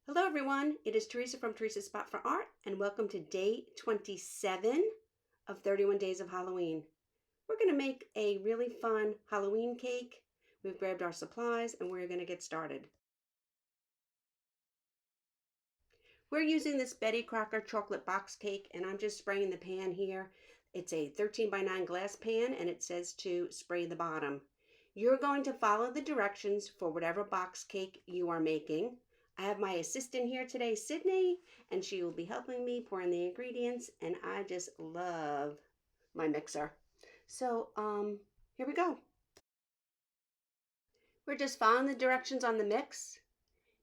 Hello everyone, it is Teresa from Teresa's Spot for Art and welcome to day 27 of 31 Days of Halloween. We're going to make a really fun Halloween cake. We've grabbed our supplies and we're going to get started. We're using this Betty Crocker chocolate box cake and I'm just spraying the pan here. It's a 13 by 9 glass pan and it says to spray the bottom. You're going to follow the directions for whatever box cake you are making. I have my assistant here today, Sydney, and she will be helping me pour in the ingredients, and I just love my mixer. So, here we go. We're just following the directions on the mix.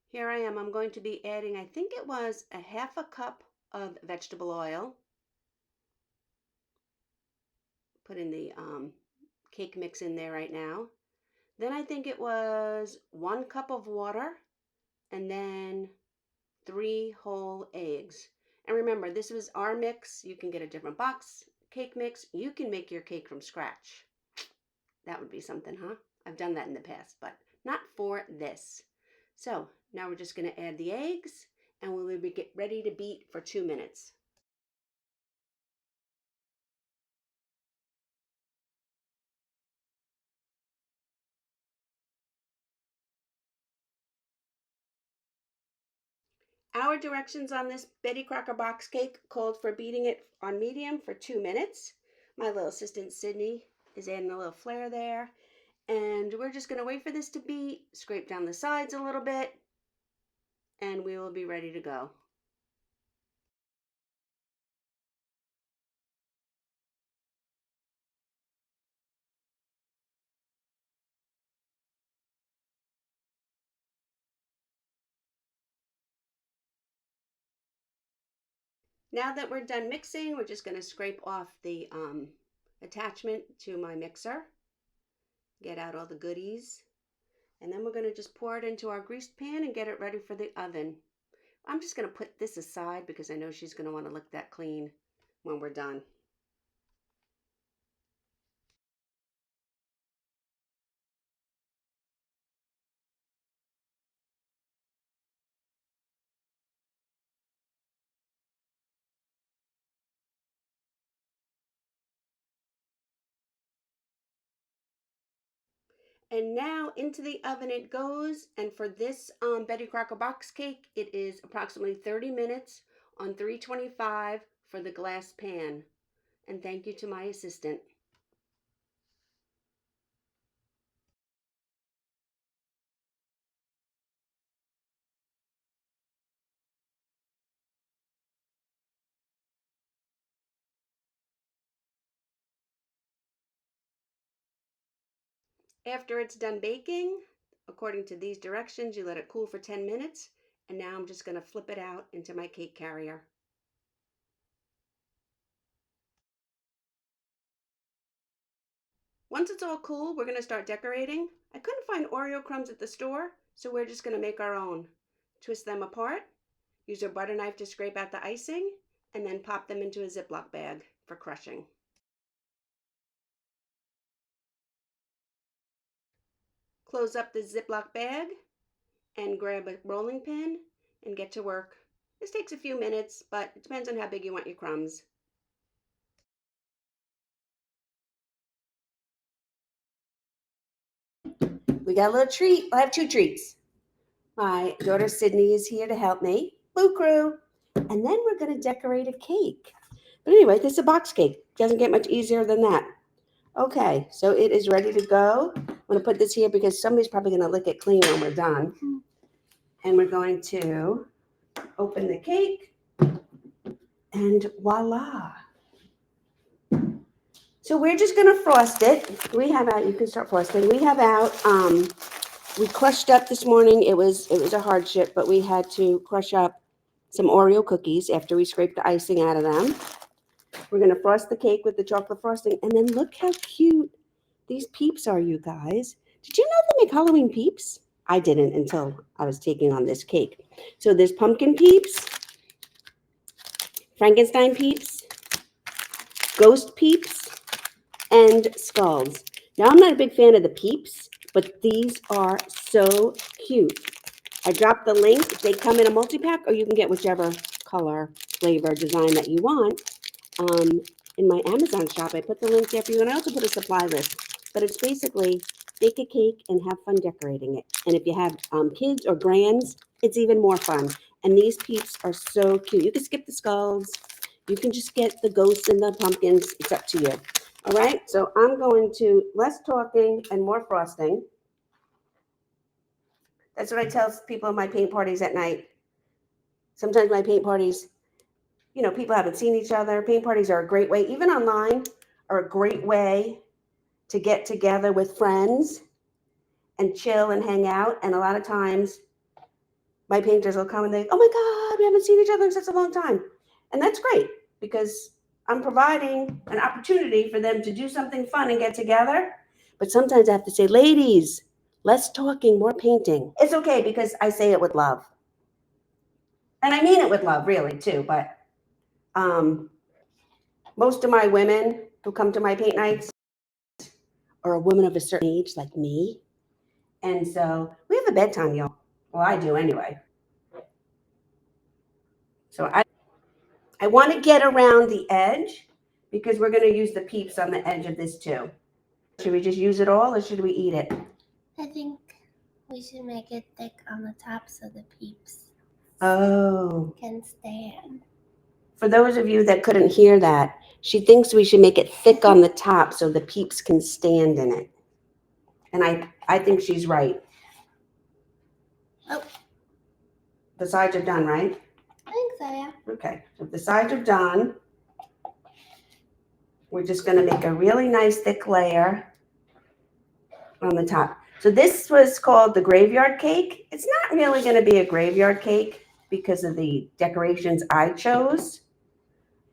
Here I am. I'm going to be adding, I think it was a half a cup of vegetable oil. Putting the cake mix in there right now. Then I think it was 1 cup of water. And then 3 whole eggs. And remember, this was our mix. You can get a different box cake mix. You can make your cake from scratch. That would be something, huh? I've done that in the past, but not for this. So now we're just going to add the eggs and we will get ready to beat for 2 minutes. Our directions on this Betty Crocker box cake called for beating it on medium for 2 minutes. My little assistant Sydney is adding a little flair there. And we're just going to wait for this to beat, scrape down the sides a little bit, and we will be ready to go. Now that we're done mixing, we're just going to scrape off the attachment to my mixer, get out all the goodies, and then we're going to just pour it into our greased pan and get it ready for the oven. I'm just going to put this aside because I know she's going to want to lick that clean when we're done. And now into the oven it goes. And for this Betty Crocker box cake, it is approximately 30 minutes on 325 for the glass pan. And thank you to my assistant. After it's done baking, according to these directions, you let it cool for 10 minutes. And now I'm just going to flip it out into my cake carrier. Once it's all cool, we're going to start decorating. I couldn't find Oreo crumbs at the store, so we're just going to make our own. Twist them apart, use a butter knife to scrape out the icing, and then pop them into a Ziploc bag for crushing. Close up the Ziploc bag and grab a rolling pin and get to work. This takes a few minutes, but it depends on how big you want your crumbs. We got a little treat. I have 2 treats. My daughter Sydney is here to help me. Boo crew. And then we're going to decorate a cake. But anyway, this is a box cake. Doesn't get much easier than that. Okay, so it is ready to go. I'm going to put this here because somebody's probably going to lick it clean when we're done. And we're going to open the cake. And voila. So we're just going to frost it. We have out, you can start frosting. We have out, we crushed up this morning. It was a hardship, but we had to crush up some Oreo cookies after we scraped the icing out of them. We're going to frost the cake with the chocolate frosting. And then look how cute these peeps are, you guys. Did you know they make Halloween peeps? I didn't until I was taking on this cake. So there's pumpkin peeps, Frankenstein peeps, ghost peeps, and skulls. Now, I'm not a big fan of the peeps, but these are so cute. I dropped the link. They come in a multi-pack, or you can get whichever color, flavor, design that you want. In my Amazon shop, I put the link there for you, and I also put a supply list. But it's basically bake a cake and have fun decorating it. And if you have kids or grands, it's even more fun. And these peeps are so cute. You can skip the skulls. You can just get the ghosts and the pumpkins. It's up to you. All right, so I'm going to less talking and more frosting. That's what I tell people at my paint parties at night. Sometimes my paint parties, people haven't seen each other. Paint parties are a great way, even online, are a great way to get together with friends and chill and hang out. And a lot of times my painters will come and they, oh my God, we haven't seen each other in such a long time. And that's great because I'm providing an opportunity for them to do something fun and get together. But sometimes I have to say, ladies, less talking, more painting. It's okay because I say it with love. And I mean it with love, really, too. But most of my women who come to my paint nights are a woman of a certain age, like me. And so we have a bedtime, y'all. Well, I do anyway. So I want to get around the edge because we're going to use the peeps on the edge of this too. Should we just use it all or should we eat it? I think we should make it thick on the top so the peeps can stand. For those of you that couldn't hear that, she thinks we should make it thick on the top so the peeps can stand in it. And I think she's right. Oh. The sides are done, right? I think so, yeah. Okay, so if the sides are done, we're just going to make a really nice thick layer on the top. So this was called the graveyard cake. It's not really going to be a graveyard cake because of the decorations I chose.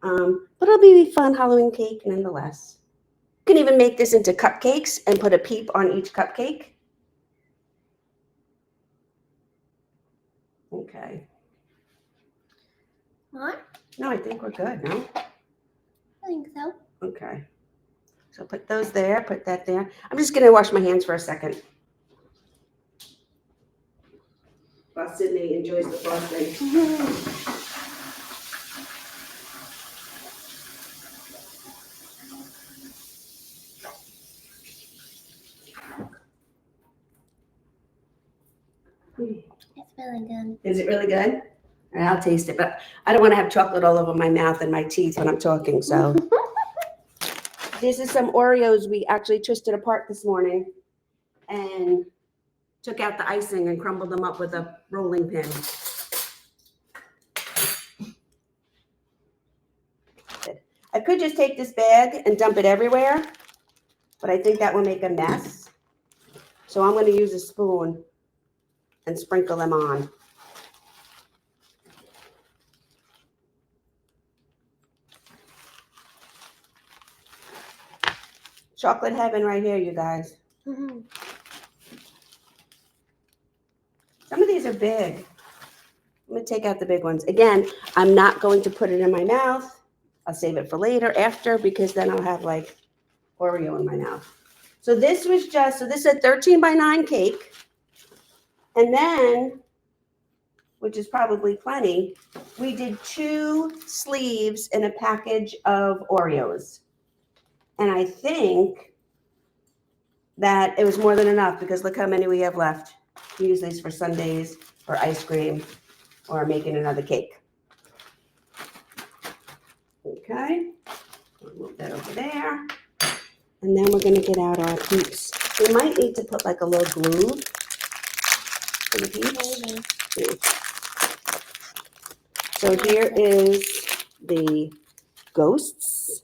But it'll be a fun Halloween cake nonetheless. You can even make this into cupcakes and put a peep on each cupcake. Okay. More? No, I think we're good, no? I think so. Okay. So put those there, put that there. I'm just going to wash my hands for a second. While Sydney enjoys the frosting. It's really good. Is it really good? All right, I'll taste it, but I don't want to have chocolate all over my mouth and my teeth when I'm talking, so. This is some Oreos we actually twisted apart this morning and took out the icing and crumbled them up with a rolling pin. I could just take this bag and dump it everywhere, but I think that will make a mess. So I'm going to use a spoon and sprinkle them on. Chocolate heaven right here, you guys. Mm-hmm. Some of these are big. I'm going to take out the big ones. Again, I'm not going to put it in my mouth. I'll save it for later, after, because then I'll have like Oreo in my mouth. So this was so this is a 13 by 9 cake. And then, which is probably plenty, we did 2 sleeves in a package of Oreos. And I think that it was more than enough because look how many we have left. We use these for sundaes or ice cream or making another cake. Okay, we'll move that over there. And then we're gonna get out our peeps. We might need to put like a little glue for the peeps. Yeah. So here is the ghosts.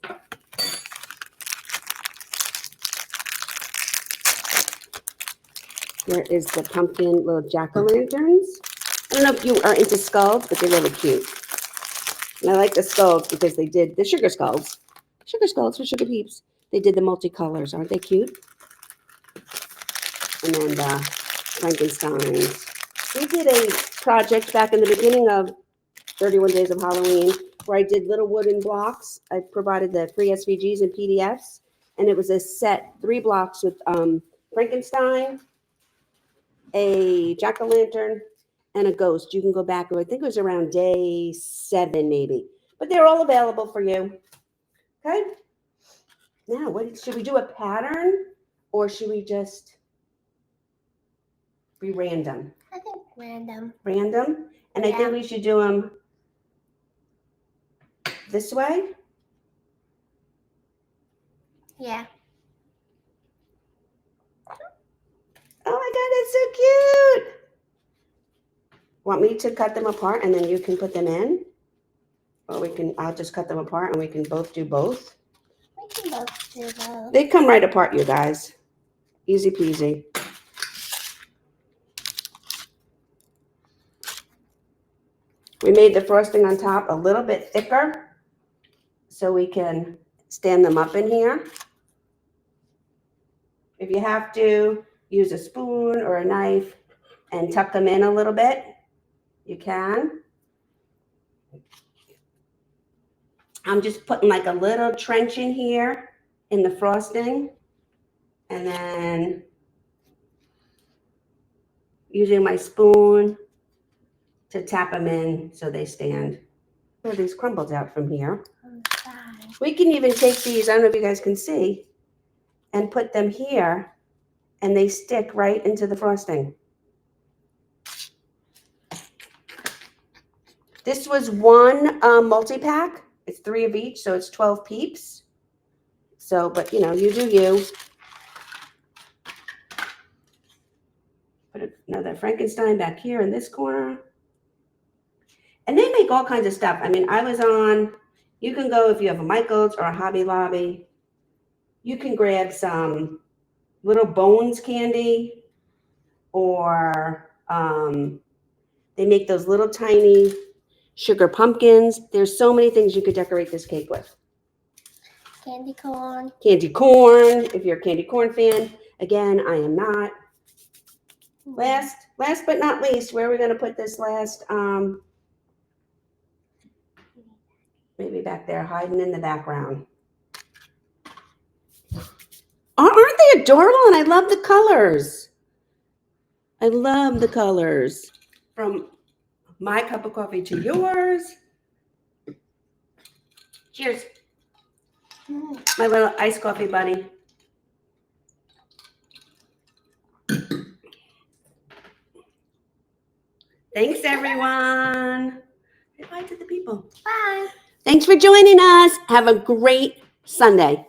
Here is the pumpkin little jack-o'-lanterns. I don't know if you are into skulls, but they're really cute. And I like the skulls because they did the sugar skulls. Sugar skulls for sugar peeps. They did the multicolors. Aren't they cute? And then the Frankensteins. We did a project back in the beginning of 31 Days of Halloween where I did little wooden blocks. I provided the free SVGs and PDFs. And it was a set, 3 blocks with Frankenstein, a jack-o'-lantern, and a ghost. You can go back, I think it was around day 7 maybe. But they're all available for you. Okay? Now, what should we do, a pattern or should we just be random? I think random. Random? And I Yeah. think we should do them this way. Yeah. Oh my God, that's so cute. Want me to cut them apart and then you can put them in? Or I'll just cut them apart and we can both do both. We can both do both. They come right apart, you guys. Easy peasy. We made the frosting on top a little bit thicker so we can stand them up in here. If you have to, use a spoon or a knife and tuck them in a little bit, you can. I'm just putting like a little trench in here in the frosting and then using my spoon to tap them in so they stand. There are these crumbles out from here. On the side. We can even take these, I don't know if you guys can see, and put them here and they stick right into the frosting. This was one multi-pack. It's 3 of each, so it's 12 peeps. So, but you know, you do you. Put another Frankenstein back here in this corner. And they make all kinds of stuff. I mean, you can go if you have a Michael's or a Hobby Lobby. You can grab some little Bones candy or they make those little tiny sugar pumpkins. There's so many things you could decorate this cake with. Candy corn. Candy corn, if you're a candy corn fan. Again, I am not. Last but not least, where are we going to put this last? Maybe back there, hiding in the background. Aren't they adorable? And I love the colors. I love the colors. From my cup of coffee to yours. Cheers. My little iced coffee buddy. Thanks, everyone. Say bye to the people. Bye. Thanks for joining us. Have a great Sunday.